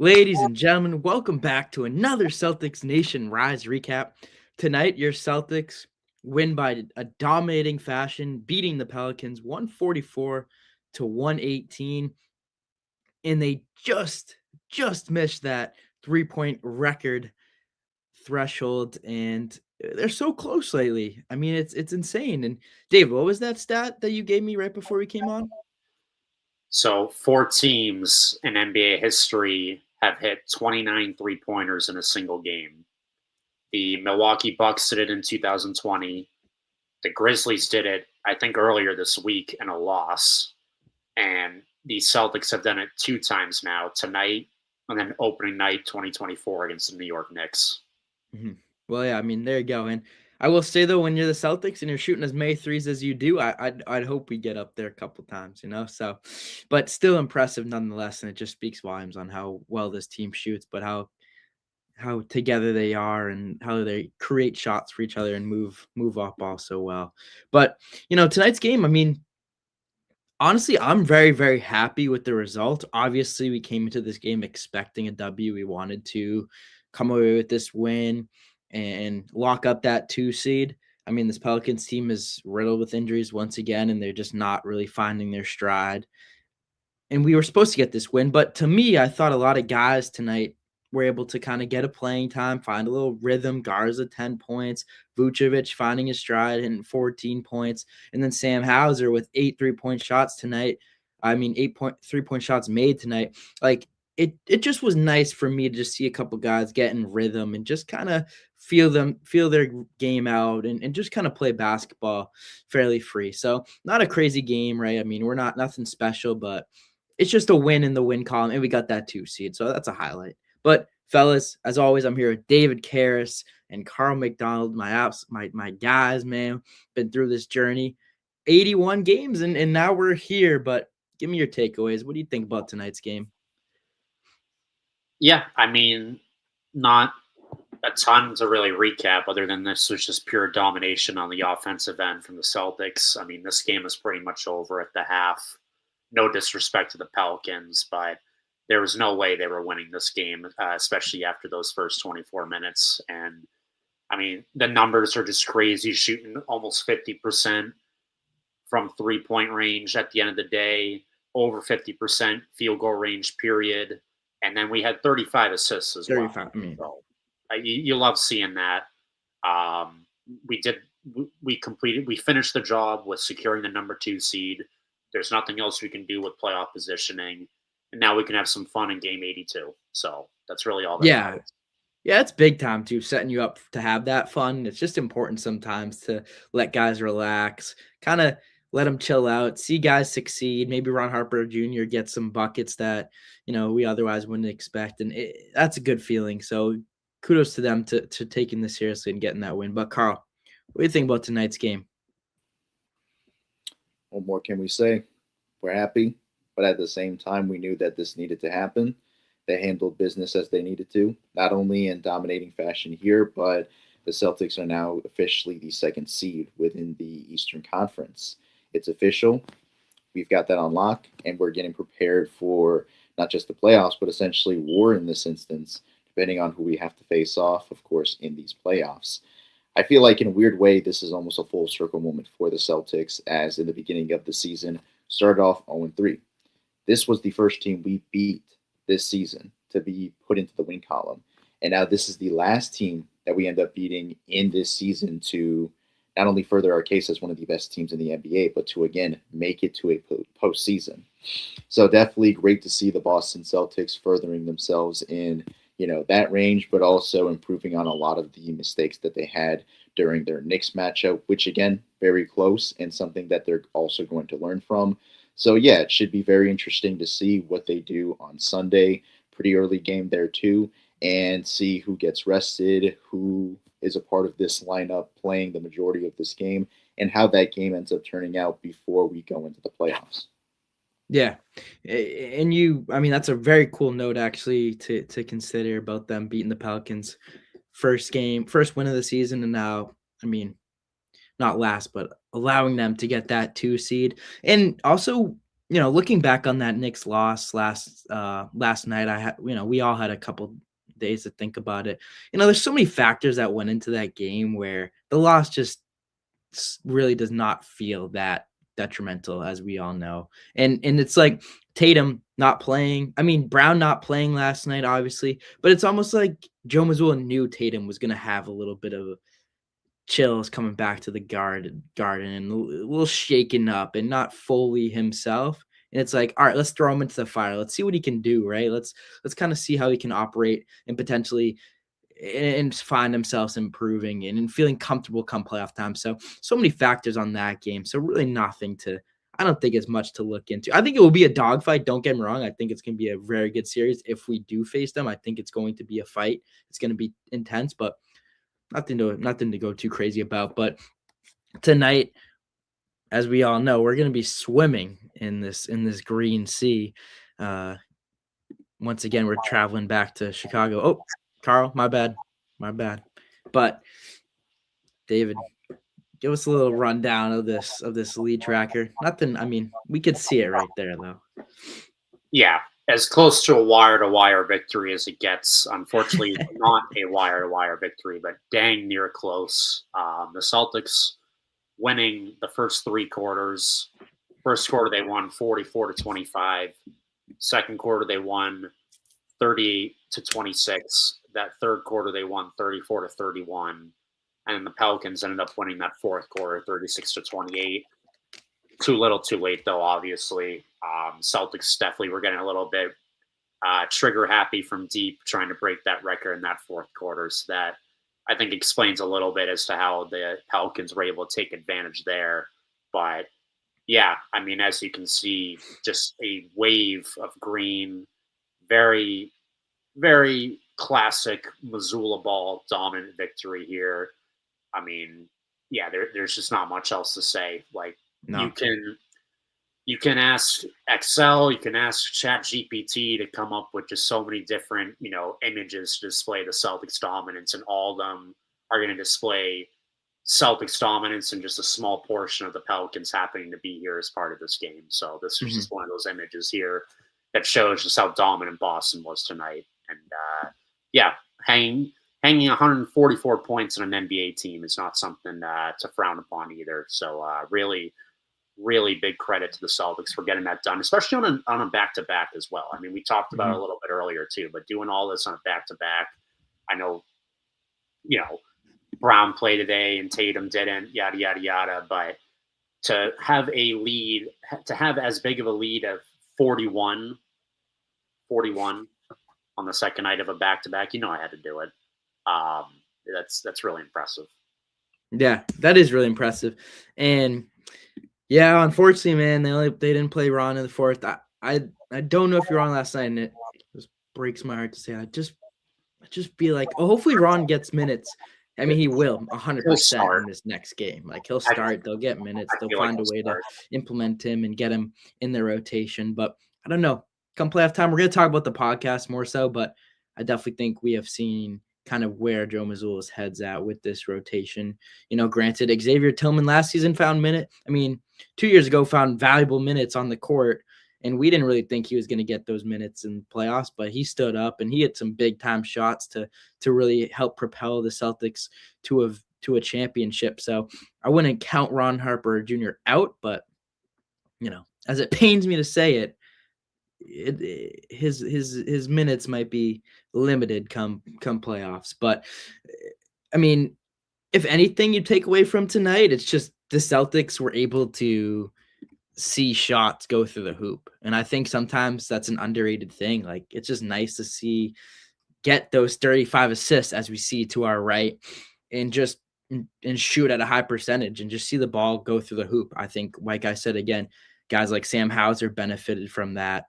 Ladies and gentlemen, welcome back to another Celtics Nation Rise recap. Tonight, your Celtics win by a dominating fashion, beating the Pelicans 144 to 118, and they just missed that 3-point record threshold, and they're so close lately. I mean, it's insane. And Dave, what was that stat that you gave me right before we came on? So, four teams in NBA history have hit 29 three-pointers in a single game. The Milwaukee Bucks did it in 2020. The Grizzlies did it, I think, earlier this week in a loss. And the Celtics have done it two times now, tonight and then opening night 2024 against the New York Knicks. Mhm. Well, yeah, I mean, there you go. And I will say though, when you're the Celtics and you're shooting as many threes as you do, I'd hope we get up there a couple times, So, but still impressive nonetheless. And it just speaks volumes on how well this team shoots, but how together they are and how they create shots for each other and move up also well. But tonight's game, I mean, honestly, I'm very happy with the result. Obviously, we came into this game expecting a W. We wanted to come away with this win and lock up that 2 seed. I mean, this Pelicans team is riddled with injuries once again, and they're just not really finding their stride. And we were supposed to get this win, but to me, I thought a lot of guys tonight were able to kind of get a playing time, find a little rhythm. Garza 10 points, Vucevic finding his stride and 14 points, and then Sam Hauser with 8 3-point shots tonight. I mean, 3-point shots made tonight. Like it just was nice for me to just see a couple guys get in rhythm and just kind of feel their game out and just kind of play basketball fairly free. So not a crazy game, right? I mean, we're not nothing special, but it's just a win in the win column, and we got that 2 seed, so that's a highlight. But fellas, as always, I'm here with David Caires and Carl McDonald, my guys, man. Been through this journey, 81 games, and now we're here. But give me your takeaways. What do you think about tonight's game? Yeah, I mean, not a ton to really recap other than this was just pure domination on the offensive end from the Celtics. I mean, this game is pretty much over at the half. No disrespect to the Pelicans, but there was no way they were winning this game, especially after those first 24 minutes. And I mean, the numbers are just crazy, shooting almost 50% from 3-point range at the end of the day, over 50% field goal range, period. And then we had 35 assists as well. 35. I mean, So you love seeing that. Um, we did. We finished the job with securing the number 2 seed. There's nothing else we can do with playoff positioning, and now we can have some fun in Game 82. So that's really all that yeah. matters. Yeah, it's big time too, setting you up to have that fun. It's just important sometimes to let guys relax, kind of let them chill out, see guys succeed. Maybe Ron Harper Jr. gets some buckets that we otherwise wouldn't expect, and that's a good feeling. So kudos to them to taking this seriously and getting that win. But Carl, what do you think about tonight's game? What more can we say? We're happy, but at the same time, we knew that this needed to happen. They handled business as they needed to, not only in dominating fashion here, but the Celtics are now officially the second seed within the Eastern Conference. It's official. We've got that on lock, and we're getting prepared for not just the playoffs, but essentially war in this instance, depending on who we have to face off, of course, in these playoffs. I feel like in a weird way, this is almost a full circle moment for the Celtics, as in the beginning of the season, started off 0-3. This was the first team we beat this season to be put into the win column. And now this is the last team that we end up beating in this season to not only further our case as one of the best teams in the NBA, but to, again, make it to a postseason. So definitely great to see the Boston Celtics furthering themselves in that range, but also improving on a lot of the mistakes that they had during their Knicks matchup, which again, very close and something that they're also going to learn from. So yeah, it should be very interesting to see what they do on Sunday. Pretty early game there too, and see who gets rested, who is a part of this lineup playing the majority of this game, and how that game ends up turning out before we go into the playoffs. Yeah. And I mean, that's a very cool note actually to consider about them beating the Pelicans first win of the season. And now, I mean, not last, but allowing them to get that 2 seed. And also looking back on that Knicks loss last night, we all had a couple days to think about it. There's so many factors that went into that game where the loss just really does not feel that detrimental, as we all know. And it's like Tatum not playing. I mean, Brown not playing last night, obviously, but it's almost like Joe Mazzulla knew Tatum was going to have a little bit of chills coming back to the garden and a little shaken up and not fully himself. And it's like, all right, let's throw him into the fire. Let's see what he can do, right? Let's kind of see how he can operate and potentially and find themselves improving and feeling comfortable come playoff time. So many factors on that game. So really nothing to, I don't think it's much to look into. I think it will be a dogfight. Don't get me wrong. I think it's going to be a very good series. If we do face them, I think it's going to be a fight. It's going to be intense, but nothing to go too crazy about. But tonight, as we all know, we're going to be swimming in this green sea. Once again, we're traveling back to Chicago. Oh, Carl, my bad. But David, give us a little rundown of this lead tracker. Nothing. I mean, we could see it right there, though. Yeah, as close to a wire-to-wire victory as it gets. Unfortunately, not a wire-to-wire victory, but dang near close. The Celtics winning the first three quarters. First quarter, they won 44-25. Second quarter, they won 30-26. That third quarter, they won 34-31. And the Pelicans ended up winning that fourth quarter, 36-28. Too little, too late, though, obviously. Celtics definitely were getting a little bit trigger happy from deep, trying to break that record in that fourth quarter. So that, I think, explains a little bit as to how the Pelicans were able to take advantage there. But, yeah, I mean, as you can see, just a wave of green, very, very classic Mazzulla ball dominant victory here. I mean, yeah, there's just not much else to say. Like, no. You can ask Excel, you can ask ChatGPT to come up with just so many different, images to display the Celtics dominance, and all of them are going to display Celtics dominance and just a small portion of the Pelicans happening to be here as part of this game. So this is just one of those images here that shows just how dominant Boston was tonight. And yeah, hanging 144 points in an NBA team is not something to frown upon either. So really, really big credit to the Celtics for getting that done, especially on a back-to-back as well. I mean, we talked about it a little bit earlier too, but doing all this on a back-to-back, I know, Brown played today and Tatum didn't, yada, yada, yada. But to have a lead, to have as big of a lead of 41 on the second night of a back-to-back, I had to do it. That's really impressive. Yeah, that is really impressive. And yeah, unfortunately, man, they didn't play Ron in the fourth. I don't know if you're on last night, and it just breaks my heart to say. I just feel like, hopefully Ron gets minutes. I mean, he will 100% in this next game. Like, he'll start. They'll get minutes. They'll find a way to implement him and get him in their rotation. But I don't know. Come playoff time, we're going to talk about the podcast more so, but I definitely think we have seen kind of where Joe Mazzulla's head's at with this rotation. Granted, Xavier Tillman last season found 2 years ago found valuable minutes on the court, and we didn't really think he was going to get those minutes in playoffs, but he stood up and he hit some big time shots to really help propel the Celtics to a championship. So I wouldn't count Ron Harper Jr. out, but as it pains me to say it, his minutes might be limited come playoffs. But I mean, if anything you take away from tonight, it's just the Celtics were able to see shots go through the hoop. And I think sometimes that's an underrated thing. Like, it's just nice to get those 35 assists as we see to our right and shoot at a high percentage and just see the ball go through the hoop. I think, like I said, again, guys like Sam Hauser benefited from that.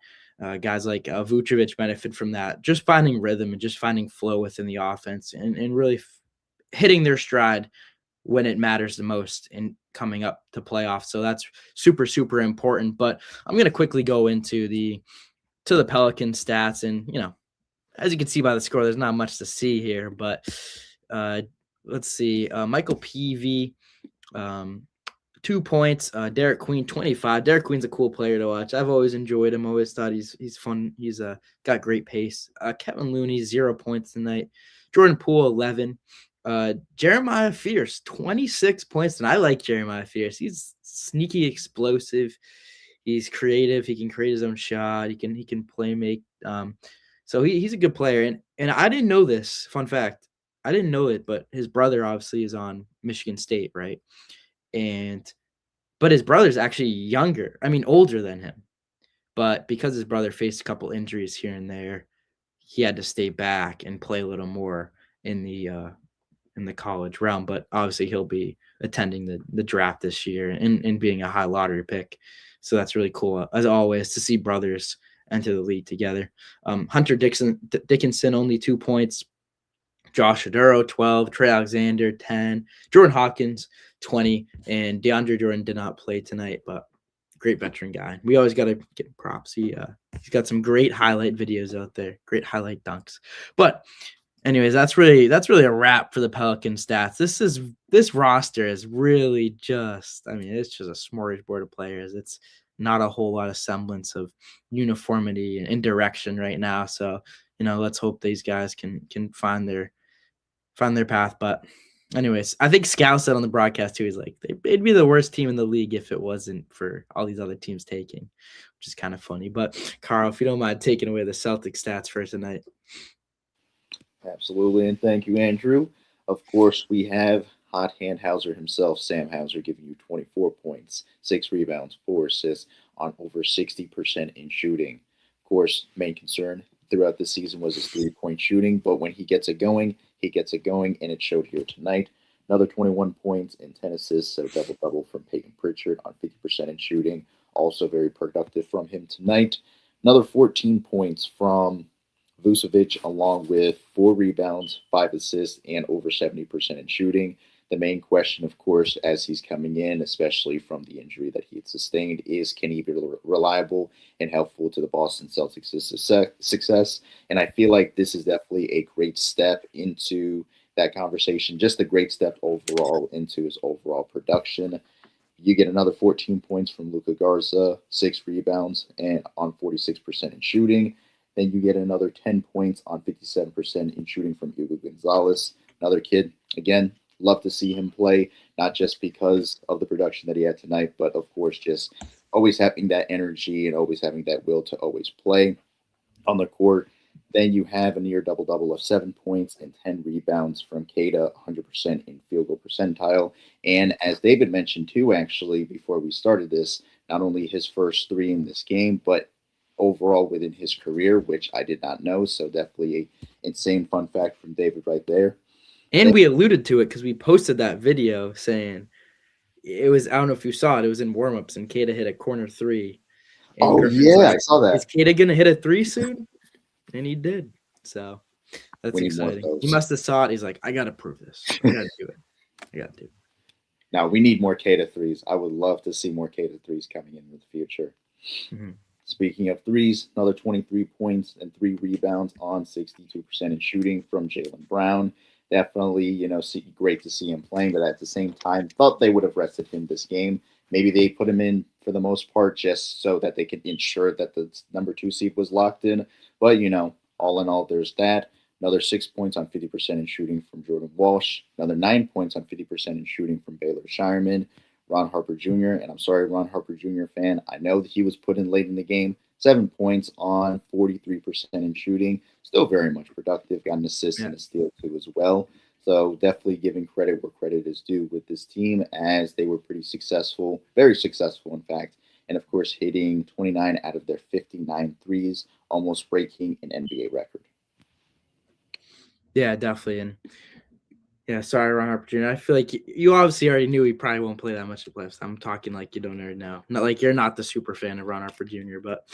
Guys like Vucevic benefit from that, just finding rhythm and just finding flow within the offense and really hitting their stride when it matters the most in coming up to playoffs. So that's super, super important. But I'm going to quickly go into the Pelican stats. And, as you can see by the score, there's not much to see here. But let's see. Michael Peavy, 2 points. Derek Queen, 25. Derek Queen's a cool player to watch. I've always enjoyed him. Always thought he's fun. He's got great pace. Kevin Looney, 0 points tonight. Jordan Poole, 11. Jeremiah Fierce, 26 points. And I like Jeremiah Fierce. He's sneaky explosive. He's creative. He can create his own shot. He can play make. So he's a good player. And I didn't know this. Fun fact. I didn't know it, but his brother obviously is on Michigan State, right? But his brother's actually younger. I mean, older than him. But because his brother faced a couple injuries here and there, he had to stay back and play a little more in the college realm. But obviously, he'll be attending the draft this year and being a high lottery pick. So that's really cool, as always, to see brothers enter the league together. Hunter Dickinson, only 2 points. Josh Aduro, 12. Trey Alexander, 10. Jordan Hawkins, 20. And DeAndre Jordan did not play tonight, but great veteran guy. We always got to give props. He's got some great highlight videos out there, great highlight dunks. But anyways, that's really a wrap for the Pelican stats. This roster is really just, I mean, it's just a smorgasbord of players. It's not a whole lot of semblance of uniformity and direction right now. So, let's hope these guys can find their path. But anyways, I think Scal said on the broadcast too, he's like, it'd be the worst team in the league if it wasn't for all these other teams taking, which is kind of funny. But Carl, if you don't mind taking away the Celtic stats for tonight. Absolutely, and thank you, Andrew. Of course, we have Hot Hand Hauser himself, Sam Hauser, giving you 24 points, 6 rebounds, 4 assists on over 60% in shooting. Of course, main concern throughout the season was his 3-point shooting, but when he gets it going, and it showed here tonight. Another 21 points and 10 assists, so double-double from Peyton Pritchard on 50% in shooting. Also very productive from him tonight. Another 14 points from Vucevic, along with 4 rebounds, 5 assists, and over 70% in shooting. The main question, of course, as he's coming in, especially from the injury that he had sustained, is can he be reliable and helpful to the Boston Celtics' success? And I feel like this is definitely a great step into that conversation, just a great step overall into his overall production. You get another 14 points from Luka Garza, 6 rebounds, and on 46% in shooting. Then you get another 10 points on 57% in shooting from Hugo Gonzalez. Another kid, again, love to see him play, not just because of the production that he had tonight, but of course just always having that energy and always having that will to always play on the court. Then you have a near double-double of 7 points and 10 rebounds from Keita, 100% in field goal percentile. And as David mentioned too, actually, before we started this, not only his first 3 in this game, but overall within his career, which I did not know. So definitely a insane fun fact from David right there. And we alluded to it because we posted that video saying it was, I don't know if you saw it, it was in warmups and Keita hit a corner 3. And Griffin's I saw that. Is Keita going to hit a 3 soon? And he did. So that's exciting. He must have saw it. He's like, I got to prove this. I got to do it. I got to do it. Now, we need more Keita 3s. I would love to see more Keita 3s coming in the future. Mm-hmm. Speaking of 3s, another 23 points and 3 rebounds on 62% in shooting from Jaylen Brown. Definitely, great to see him playing, but at the same time, thought they would have rested him this game. Maybe they put him in for the most part just so that they could ensure that the number 2 seed was locked in. But, all in all, there's that. Another 6 points on 50% in shooting from Jordan Walsh. Another 9 points on 50% in shooting from Baylor Shireman. Ron Harper Jr., and I'm sorry, Ron Harper Jr. fan, I know that he was put in late in the game. 7 points on 43% in shooting. Still very much productive. Got an assist and a steal too as well. So definitely giving credit where credit is due with this team, as they were pretty successful, very successful in fact. And of course, hitting 29 out of their 59 threes, almost breaking an NBA record. Yeah, definitely. And yeah, sorry, Ron Harper Jr. I feel like you obviously already knew he probably won't play that much in the playoffs. I'm talking like you don't already know. Not like you're not the super fan of Ron Harper Jr. But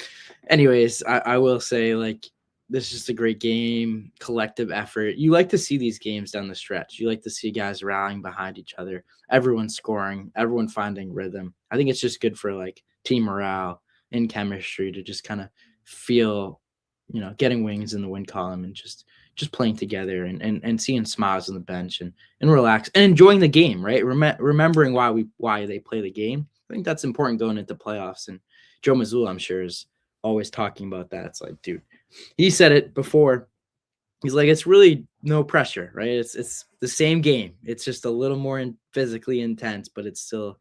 anyways, I will say, like, this is just a great game, collective effort. You like to see these games down the stretch. You like to see guys rallying behind each other, everyone scoring, everyone finding rhythm. I think it's just good for, like, team morale and chemistry to just kind of feel getting wings in the win column and just playing together and seeing smiles on the bench and relax and enjoying the game, right? Remembering why they play the game. I think that's important going into playoffs. And Joe Mazzulla, I'm sure, is always talking about that. It's like, dude, he said it before. He's like, it's really no pressure, right? It's the same game. It's just a little more physically intense, but it's still,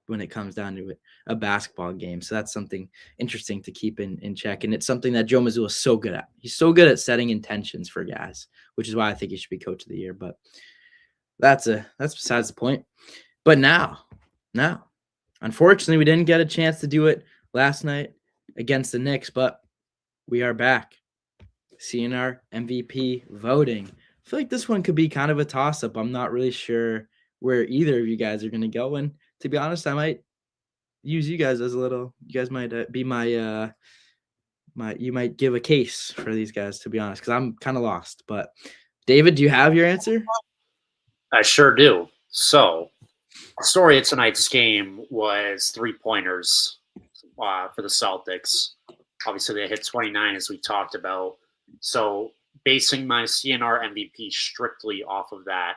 when it comes down to it, a basketball game. So that's something interesting to keep in check. And it's something that Joe Mazzulla is so good at. He's so good at setting intentions for guys, which is why I think he should be coach of the year. But that's besides the point. But now, unfortunately, we didn't get a chance to do it last night against the Knicks, but we are back. CNR MVP voting. I feel like this one could be kind of a toss-up. I'm not really sure where either of you guys are going to go. And to be honest, I might use you guys as a little. You guys might be my you might give a case for these guys, to be honest, because I'm kind of lost. But David, do you have your answer? I sure do. So, the story of tonight's game was 3-pointers for the Celtics. Obviously, they hit 29, as we talked about. So, basing my CNR MVP strictly off of that,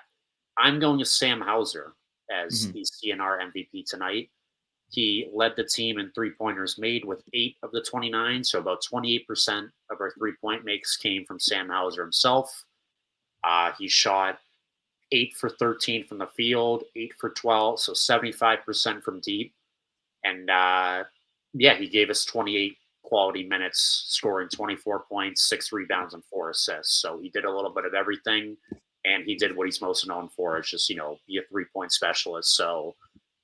I'm going to Sam Hauser as the CNR MVP tonight. He led the team in 3-pointers made with 8 of the 29. So, about 28% of our 3-point makes came from Sam Hauser himself. He shot 8 for 13 from the field, 8 for 12, so 75% from deep. And he gave us 28 quality minutes, scoring 24 points, 6 rebounds, and 4 assists. So he did a little bit of everything, and he did what he's most known for, is just, be a 3-point specialist. So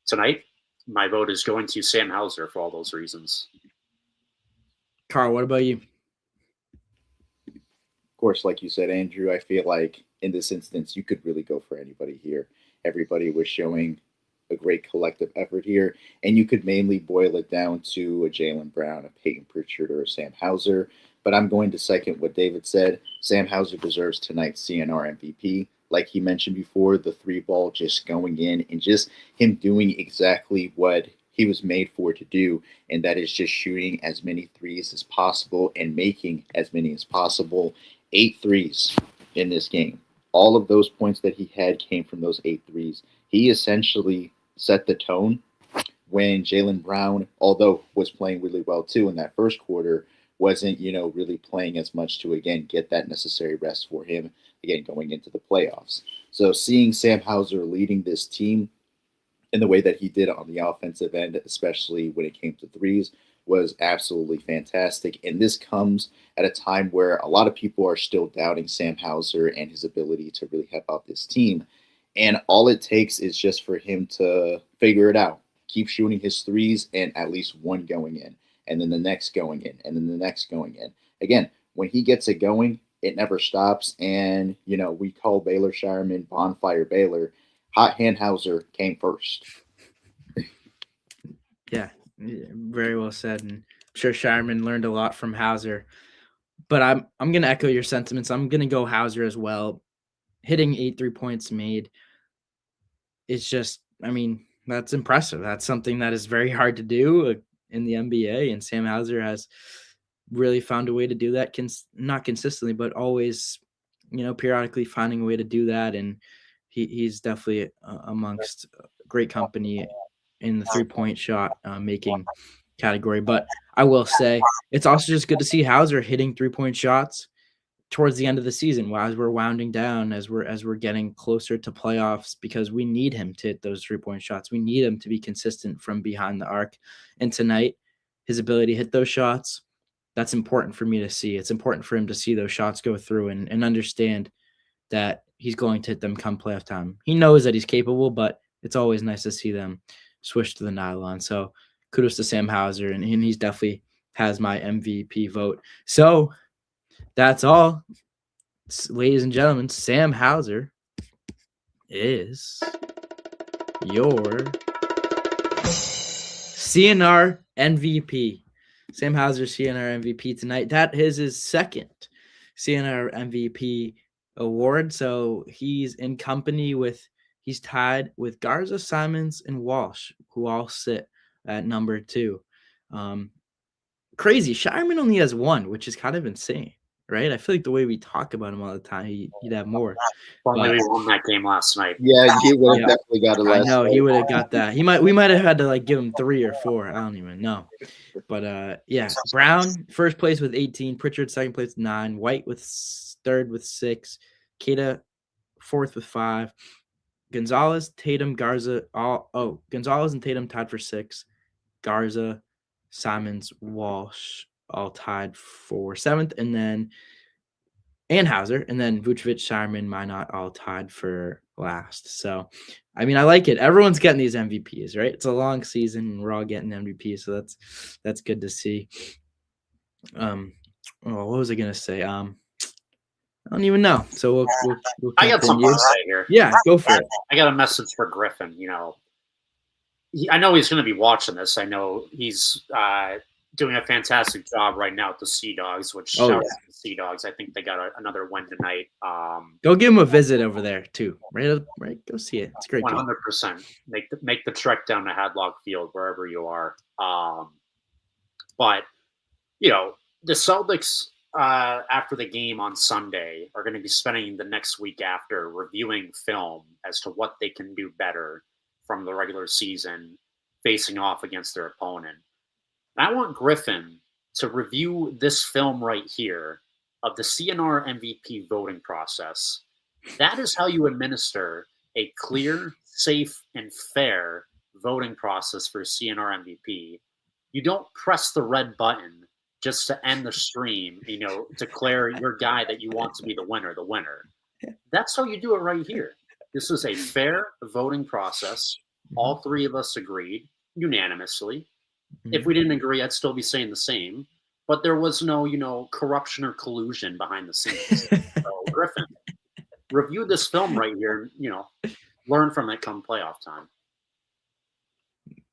tonight, my vote is going to Sam Hauser for all those reasons. Carl, what about you? Of course, like you said, Andrew, I feel like in this instance, you could really go for anybody here. Everybody was showing a great collective effort here, and you could mainly boil it down to a Jaylen Brown, a Peyton Pritchard, or a Sam Hauser. But I'm going to second what David said. Sam Hauser deserves tonight's CNR MVP. Like he mentioned before, the 3-ball just going in and just him doing exactly what he was made for to do, and that is just shooting as many threes as possible and making as many as possible. 8 threes in this game. All of those points that he had came from those 8 threes. He essentially set the tone when Jaylen Brown, although was playing really well too in that first quarter, wasn't, really playing as much to, again, get that necessary rest for him, again, going into the playoffs. So seeing Sam Hauser leading this team in the way that he did on the offensive end, especially when it came to threes, was absolutely fantastic. And this comes at a time where a lot of people are still doubting Sam Hauser and his ability to really help out this team. And all it takes is just for him to figure it out, keep shooting his threes, and at least one going in, and then the next going in, and then the next going in. Again, when he gets it going, it never stops. And, we call Baylor Shireman Bonfire Baylor. Hot Hand Hauser came first. Yeah, very well said. And I'm sure Shireman learned a lot from Hauser. But I'm going to echo your sentiments. I'm going to go Hauser as well. Hitting 8 3-points made, it's just, that's impressive. That's something that is very hard to do in the NBA. And Sam Hauser has really found a way to do that, not consistently, but always, periodically finding a way to do that. And he's definitely amongst great company in the 3-point shot making category. But I will say it's also just good to see Hauser hitting 3-point shots towards the end of the season, as we're winding down, as we're getting closer to playoffs, because we need him to hit those 3-point shots. We need him to be consistent from behind the arc. And tonight, his ability to hit those shots, that's important for me to see. It's important for him to see those shots go through and understand that he's going to hit them come playoff time. He knows that he's capable, but it's always nice to see them swish to the nylon. So kudos to Sam Hauser, and he's definitely has my MVP vote. So that's all. Ladies and gentlemen, Sam Hauser is your CNR MVP. Sam Hauser, CNR MVP tonight. That is his second CNR MVP award. So he's in company with, he's tied with Garza, Simons, and Walsh, who all sit at number 2. crazy. Shireman only has 1, which is kind of insane, right? I feel like the way we talk about him all the time, he'd have more. Only we won that game last night. Yeah, he would have Yeah. definitely got it I last know night. he would have got that. We might have had to like give him 3 or 4. I don't even know. But yeah, Brown first place with 18, Pritchard second place with 9, White with third with 6, Keita fourth with 5, Gonzalez, Tatum, Garza, Gonzalez and Tatum tied for 6, Garza, Simons, Walsh all tied for 7th, and then Anheuser, and then Vucevic, Shireman, Minot all tied for last. So, I mean, I like it. Everyone's getting these MVPs, right? It's a long season, and we're all getting MVPs, so that's good to see. What was I gonna say? I don't even know. So we'll I got something continue. to say here. Yeah, go for it. I got a message for Griffin. I know he's going to be watching this. I know he's doing a fantastic job right now at the Sea Dogs, which shout out to the Sea Dogs. I think they got another win tonight. Go give him a visit over there too. Right. Go see it. It's great. 100%. Make the trek down to Hadlock Field wherever you are. But the Celtics after the game on Sunday are going to be spending the next week after reviewing film as to what they can do better from the regular season facing off against their opponent. And I want Griffin to review this film right here of the CNR MVP voting process. That is how you administer a clear, safe, and fair voting process for CNR MVP. You don't press the red button just to end the stream, declare your guy that you want to be the winner. That's how you do it right here. This is a fair voting process. All 3 of us agreed unanimously. If we didn't agree, I'd still be saying the same. But there was no, corruption or collusion behind the scenes. So, Griffin, review this film right here. Learn from it come playoff time.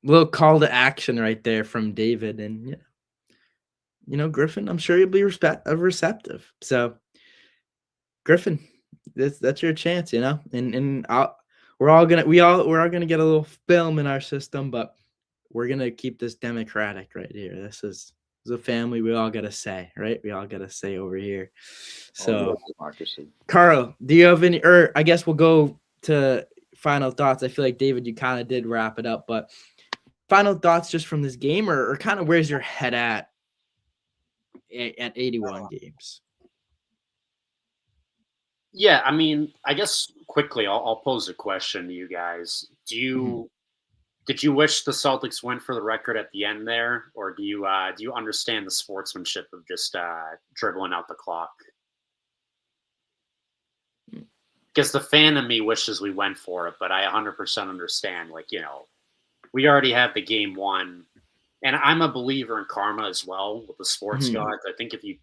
Little call to action right there from David, and Griffin, I'm sure you'll be receptive. So, Griffin, that's your chance, and we're all gonna get a little film in our system, but we're gonna keep this democratic right here. This is a family. We all gotta say, right? We all gotta say over here. So, democracy. Carl, do you have any? Or I guess we'll go to final thoughts. I feel like David, you kind of did wrap it up, but final thoughts just from this game, or kind of where's your head at 81 games? Yeah, I mean, I guess quickly, I'll pose a question to you guys. Did you wish the Celtics went for the record at the end there, or do you understand the sportsmanship of just dribbling out the clock? Because the fan in me wishes we went for it, but I 100% understand. We already have the game won. And I'm a believer in karma as well with the sports gods. I think if you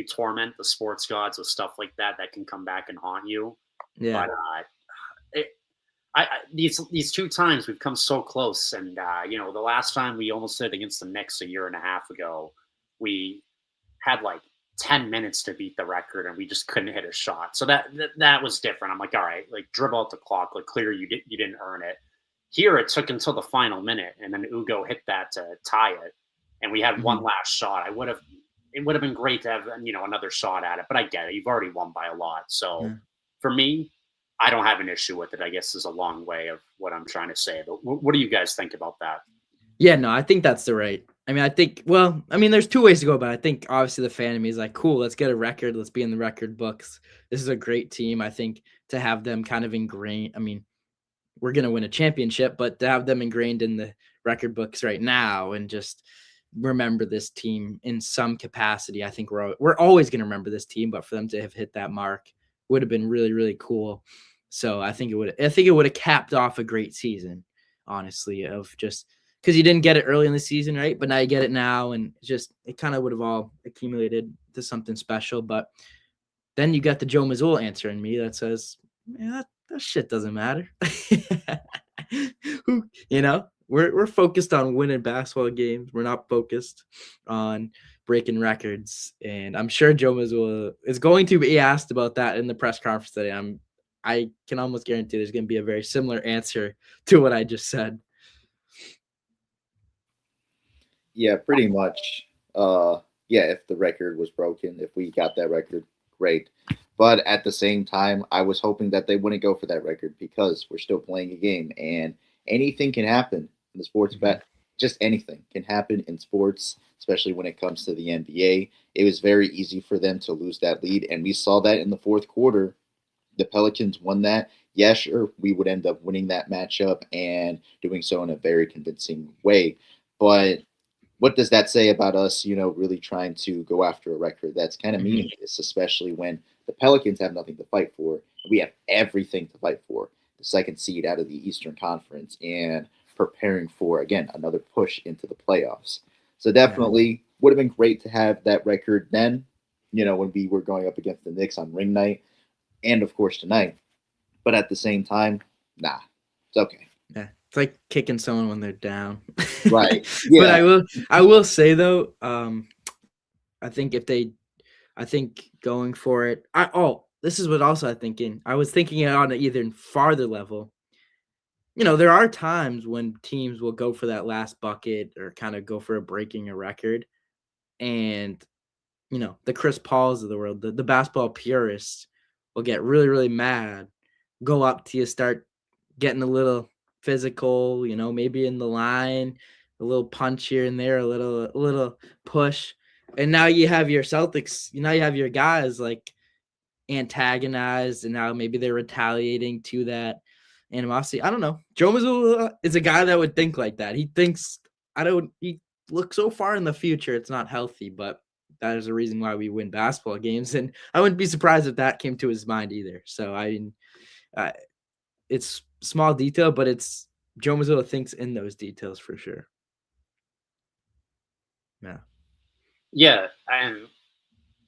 torment the sports gods with stuff like that can come back and haunt you. Yeah. But these 2 times we've come so close, and the last time we almost did against the Knicks a year and a half ago, we had like 10 minutes to beat the record, and we just couldn't hit a shot. So that was different. I'm like, all right, like dribble out the clock, like clear you didn't earn it. Here, it took until the final minute, and then Ugo hit that to tie it, and we had one last shot. It would have been great to have another shot at it, but I get it. You've already won by a lot. So for me, I don't have an issue with it. I guess is a long way of what I'm trying to say. But what do you guys think about that? Yeah, no, I think that's the right. I mean, there's 2 ways to go about it. I think obviously the fan of me is like, cool, let's get a record. Let's be in the record books. This is a great team. I think to have them kind of ingrained. I mean, we're going to win a championship, but to have them ingrained in the record books right now and just remember this team in some capacity, I think we're always going to remember this team, but for them to have hit that mark would have been really, really cool. So I think it would have capped off a great season, honestly, of just because you didn't get it early in the season, right? But now you get it now, and it kind of would have all accumulated to something special. But then you got the Joe Mazzulla answer in me that says, yeah, that shit doesn't matter. We're focused on winning basketball games. We're not focused on breaking records. And I'm sure Joe Mazzulla is going to be asked about that in the press conference today. I can almost guarantee there's going to be a very similar answer to what I just said. Yeah, pretty much. Yeah, if the record was broken, if we got that record, great. But at the same time, I was hoping that they wouldn't go for that record because we're still playing a game and anything can happen in the sports bet. Just anything can happen in sports, especially when it comes to the NBA. It was very easy for them to lose that lead, and we saw that in the fourth quarter. The Pelicans won that. Yeah, sure, we would end up winning that matchup and doing so in a very convincing way. But what does that say about us, really trying to go after a record that's kind of meaningless, especially when the Pelicans have nothing to fight for. We have everything to fight for. The second seed out of the Eastern Conference and preparing for, again, another push into the playoffs. So definitely would have been great to have that record then, when we were going up against the Knicks on ring night and, of course, tonight. But at the same time, nah, it's okay. Yeah, it's like kicking someone when they're down. Right. Yeah. But I will say though, I think going for it. This is what also I was thinking it on an even farther level. There are times when teams will go for that last bucket or kind of go for breaking a record, and the Chris Pauls of the world, the basketball purists will get really, really mad, go up to you, start getting a little physical, maybe in the line, a little punch here and there, a little push. And now you have your Celtics, you have your guys like antagonized, and now maybe they're retaliating to that animosity. I don't know. Joe Mazzulla is a guy that would think like that. He thinks he looks so far in the future, it's not healthy, but that is a reason why we win basketball games. And I wouldn't be surprised if that came to his mind either. So it's small detail, but it's Joe Mazzulla thinks in those details for sure. Yeah, and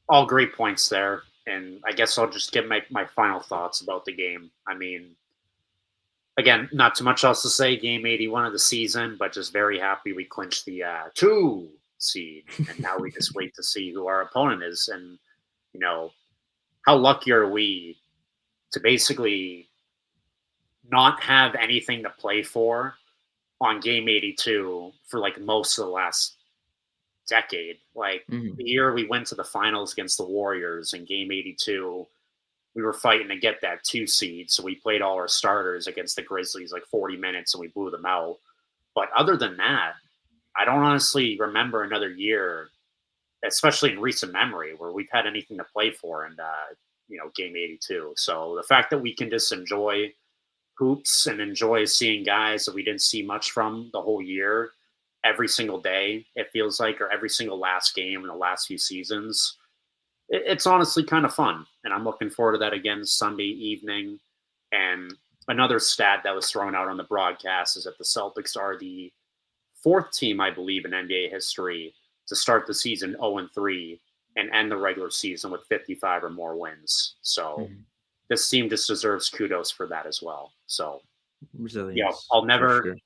all great points there. And I guess I'll just give my final thoughts about the game. I mean, again, not too much else to say. Game 81 of the season, but just very happy we clinched the 2 seed. And now we just wait to see who our opponent is. And, how lucky are we to basically not have anything to play for on game 82 for like most of the last decade. Like the year we went to the finals against the Warriors in game 82, we were fighting to get that 2 seed. So we played all our starters against the Grizzlies like 40 minutes and we blew them out. But other than that, I don't honestly remember another year, especially in recent memory, where we've had anything to play for in, game 82. So the fact that we can just enjoy hoops and enjoy seeing guys that we didn't see much from the whole year every single day, it feels like, or every single last game in the last few seasons, it's honestly kind of fun. And I'm looking forward to that again Sunday evening. And another stat that was thrown out on the broadcast is that the Celtics are the 4th team, I believe, in NBA history to start the season 0-3 and end the regular season with 55 or more wins. So this team just deserves kudos for that as well. So, resilience. I'll never,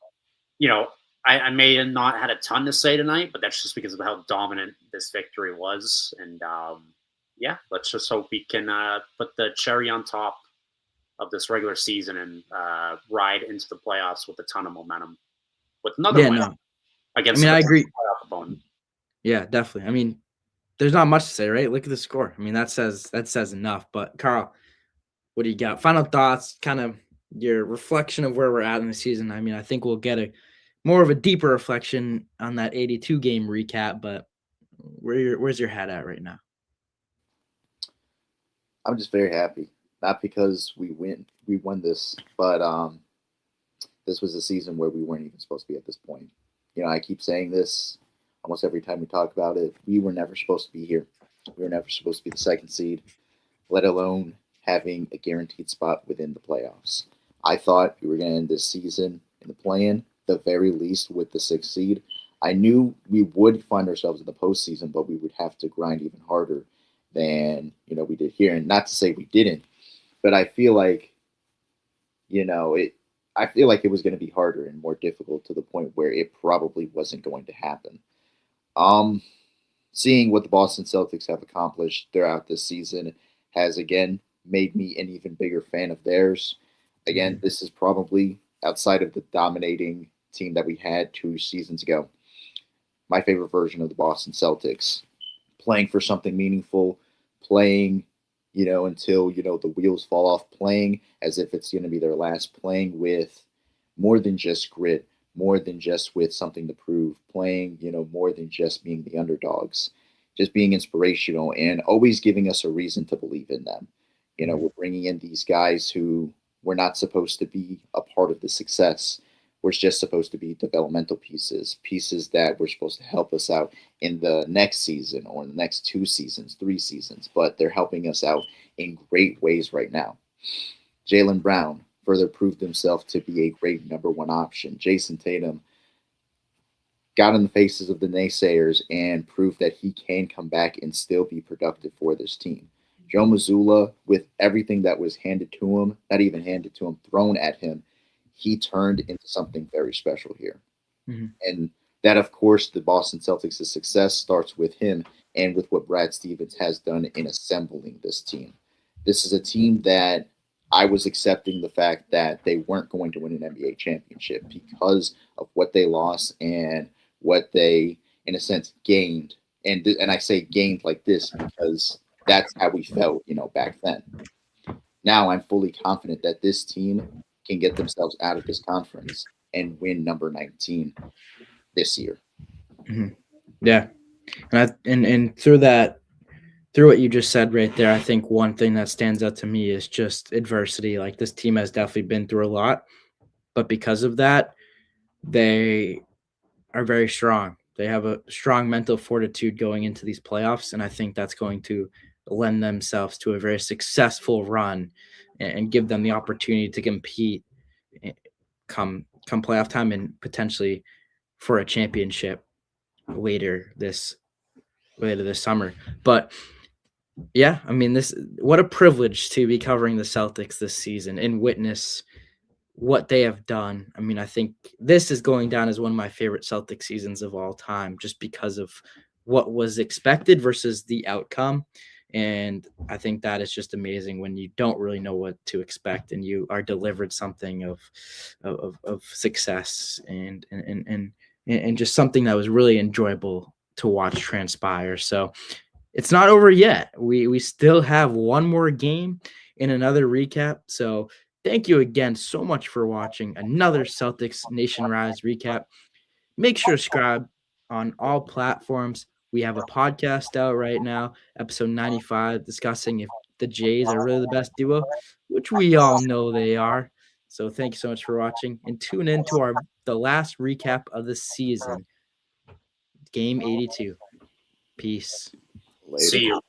I may have not had a ton to say tonight, but that's just because of how dominant this victory was. And let's just hope we can put the cherry on top of this regular season and ride into the playoffs with a ton of momentum. With another win against I agree. Playoff opponent. Yeah, definitely. I mean, there's not much to say, right? Look at the score. I mean, that says enough. But Carl, what do you got? Final thoughts, kind of your reflection of where we're at in the season. I mean, I think we'll get more of a deeper reflection on that 82 game recap, but where's your head at right now? I'm just very happy. Not because we won this, but this was a season where we weren't even supposed to be at this point. I keep saying this almost every time we talk about it. We were never supposed to be here. We were never supposed to be the 2nd seed, let alone having a guaranteed spot within the playoffs. I thought we were going to end this season in the play-in, the very least with the 6th seed. I knew we would find ourselves in the postseason, but we would have to grind even harder than we did here. And not to say we didn't, but I feel like it was going to be harder and more difficult to the point where it probably wasn't going to happen. Seeing what the Boston Celtics have accomplished throughout this season has again made me an even bigger fan of theirs. Again, this is probably outside of the dominating team that we had 2 seasons ago. my favorite version of the Boston Celtics, playing for something meaningful, playing, until, the wheels fall off, playing as if it's going to be their last, playing with more than just grit, more than just with something to prove, playing, more than just being the underdogs, just being inspirational and always giving us a reason to believe in them. We're bringing in these guys who were not supposed to be a part of the success. We're just supposed to be developmental pieces that were supposed to help us out in the next season or in the next 2 seasons, 3 seasons, but they're helping us out in great ways right now. Jaylen Brown further proved himself to be a great number 1 option. Jason Tatum got in the faces of the naysayers and proved that he can come back and still be productive for this team. Joe Mazzulla, with everything that was handed to him, not even handed to him, thrown at him, he turned into something very special here. Mm-hmm. And that, of course, the Boston Celtics' success starts with him and with what Brad Stevens has done in assembling this team. This is a team that I was accepting the fact that they weren't going to win an NBA championship because of what they lost and what they, in a sense, gained. And I say gained like this because that's how we felt, back then. Now I'm fully confident that this team can get themselves out of this conference and win number 19 this year. Mm-hmm. Yeah. And through what you just said right there, I think one thing that stands out to me is just adversity. Like, this team has definitely been through a lot, but because of that, they are very strong. They have a strong mental fortitude going into these playoffs, and I think that's going to lend themselves to a very successful run and give them the opportunity to compete come playoff time and potentially for a championship later this summer. But yeah, I mean, what a privilege to be covering the Celtics this season and witness what they have done. I mean, I think this is going down as one of my favorite Celtic seasons of all time, just because of what was expected versus the outcome. And I think that is just amazing when you don't really know what to expect and you are delivered something of success and just something that was really enjoyable to watch transpire. So it's not over yet. We still have one more game in another recap. So thank you again so much for watching another Celtics Nation Rise recap. Make sure to subscribe on all platforms. We have a podcast out right now, episode 95, discussing if the Jays are really the best duo, which we all know they are. So thank you so much for watching, and tune in to the last recap of the season, Game 82. Peace. Later. See you.